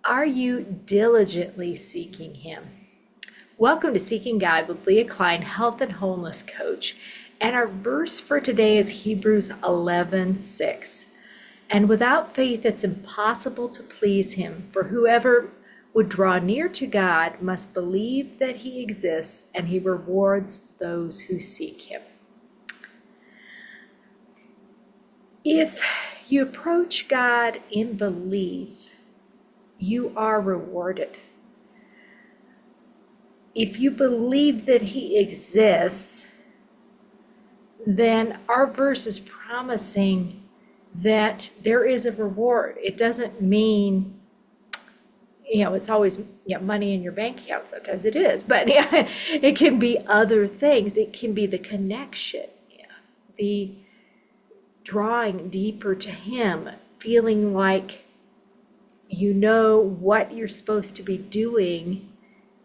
Are you diligently seeking Him? Welcome to Seeking God with Leah Klein, Health and Wholeness Coach. And our verse for today is Hebrews 11:6. And without faith, it's impossible to please Him, for whoever would draw near to God must believe that He exists and He rewards those who seek Him. If you approach God in belief, you are rewarded. If you believe that He exists, then our verse is promising that there is a reward. It doesn't mean, it's always money in your bank account. Sometimes it is, but it can be other things. It can be the connection, the drawing deeper to Him, feeling like you know what you're supposed to be doing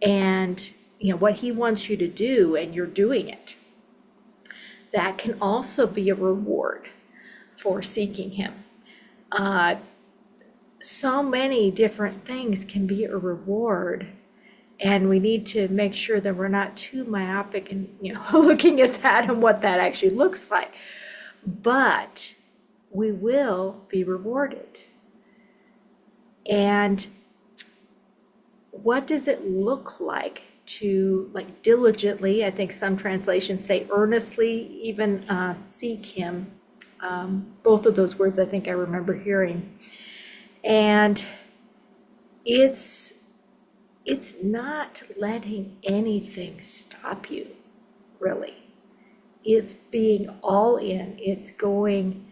and what He wants you to do, and you're doing it. That can also be a reward for seeking Him. So many different things can be a reward, and we need to make sure that we're not too myopic and looking at that and what that actually looks like. But we will be rewarded. And what does it look like to diligently, I think some translations say earnestly, even seek Him? Both of those words I think I remember hearing. And it's not letting anything stop you, really. It's being all in. It's going,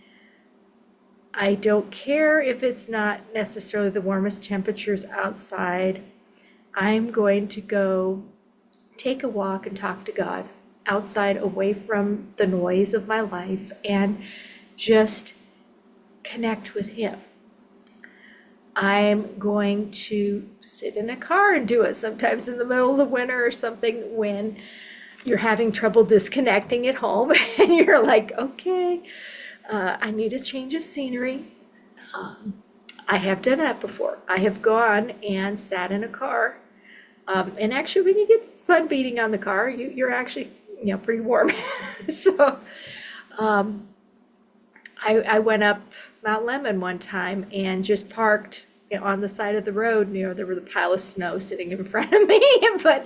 I don't care if it's not necessarily the warmest temperatures outside. I'm going to go take a walk and talk to God outside, away from the noise of my life, and just connect with Him. I'm going to sit in a car and do it sometimes in the middle of the winter or something when you're having trouble disconnecting at home and you're like, okay, I need a change of scenery. I have done that before. I have gone and sat in a car. And actually, when you get the sun beating on the car, you're actually, pretty warm. So I went up Mount Lemmon one time and just parked on the side of the road. There was a pile of snow sitting in front of me, but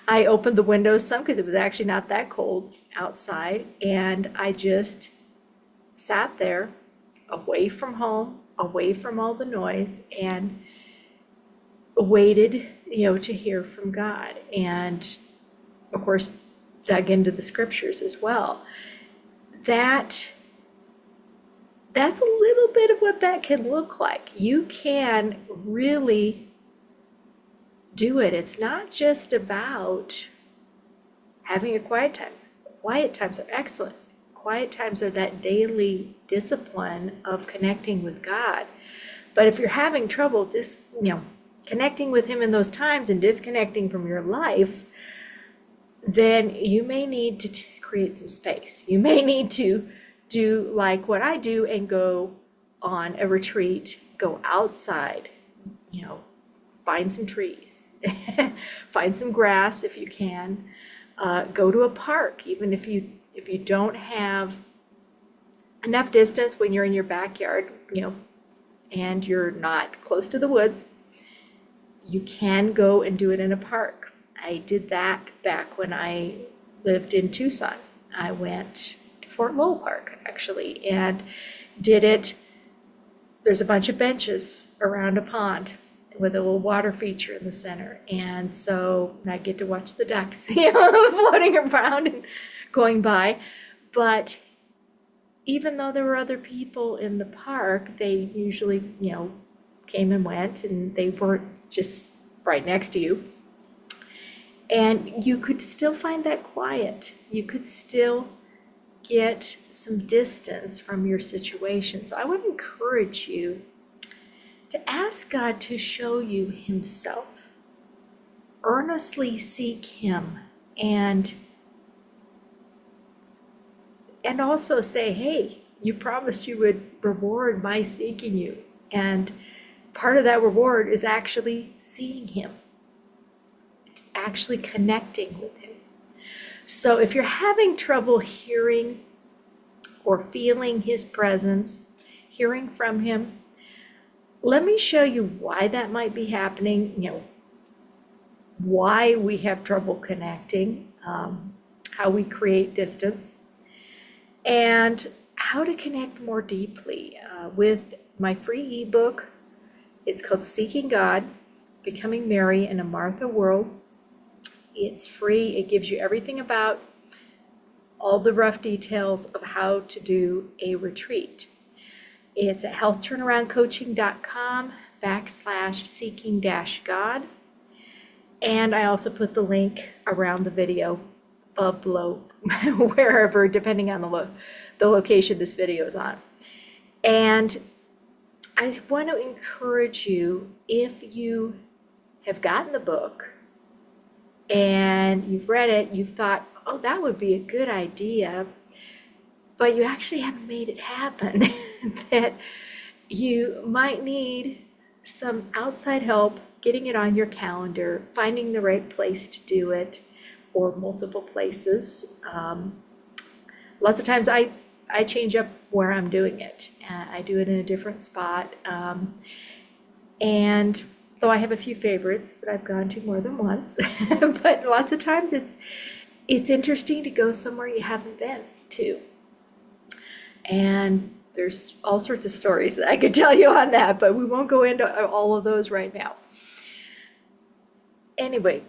I opened the windows some because it was actually not that cold outside. And I just sat there away from home, away from all the noise, and waited, to hear from God. And of course, dug into the scriptures as well. That's a little bit of what that can look like. You can really do it. It's not just about having a quiet time. Quiet times are excellent. Quiet times are that daily discipline of connecting with God. But if you're having trouble connecting with Him in those times and disconnecting from your life, then you may need to create some space. You may need to do like what I do and go on a retreat, go outside, find some trees, find some grass if you can, go to a park, even if you don't have enough distance when you're in your backyard, and you're not close to the woods, you can go and do it in a park. I did that back when I lived in Tucson. I went to Fort Lowell Park, actually, and did it. There's a bunch of benches around a pond with a little water feature in the center. And so I get to watch the ducks, floating around and going by. But even though there were other people in the park, they usually, came and went, and they weren't just right next to you. And you could still find that quiet. You could still get some distance from your situation. So I would encourage you to ask God to show you Himself. Earnestly seek Him, and also say, hey, you promised you would reward my seeking you. And part of that reward is actually seeing him. It's actually connecting with him. So if you're having trouble hearing or feeling his presence, hearing from him, let me show you why that might be happening, why we have trouble connecting, how we create distance, and how to connect more deeply with my free ebook. It's called Seeking God, Becoming Mary in a Martha World. It's free. It gives you everything about all the rough details of how to do a retreat. It's at healthturnaroundcoaching.com/seeking-God. And I also put the link around the video above, below, wherever, depending on the location this video is on. And I want to encourage you, if you have gotten the book and you've read it, you've thought, oh, that would be a good idea, but you actually haven't made it happen, that you might need some outside help getting it on your calendar, finding the right place to do it, or multiple places. Lots of times I change up where I'm doing it. I do it in a different spot. And though I have a few favorites that I've gone to more than once, but lots of times it's interesting to go somewhere you haven't been to. And there's all sorts of stories that I could tell you on that, but we won't go into all of those right now. Anyway,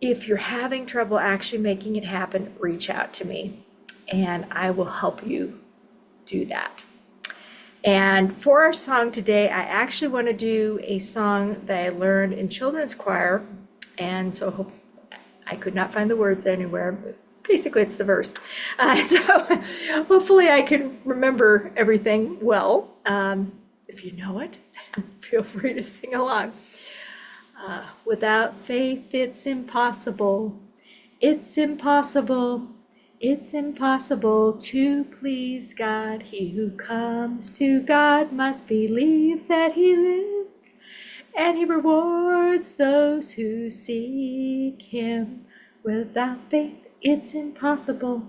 if you're having trouble actually making it happen, reach out to me and I will help you do that. And for our song today, I actually want to do a song that I learned in children's choir, and so I could not find the words anywhere, but basically it's the verse. So hopefully I can remember everything well. If you know it, feel free to sing along. Without faith, it's impossible. It's impossible. It's impossible to please God. He who comes to God must believe that he lives, and he rewards those who seek him. Without faith, it's impossible.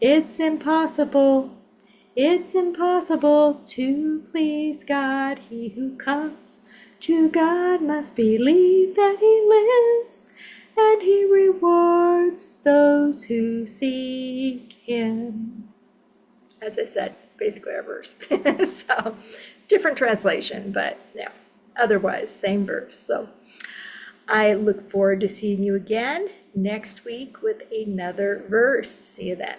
It's impossible. It's impossible to please God. He who comes to God must believe that he lives, and he rewards those who seek him. As I said, it's basically our verse. So, different translation, but yeah, otherwise, same verse. So, I look forward to seeing you again next week with another verse. See you then.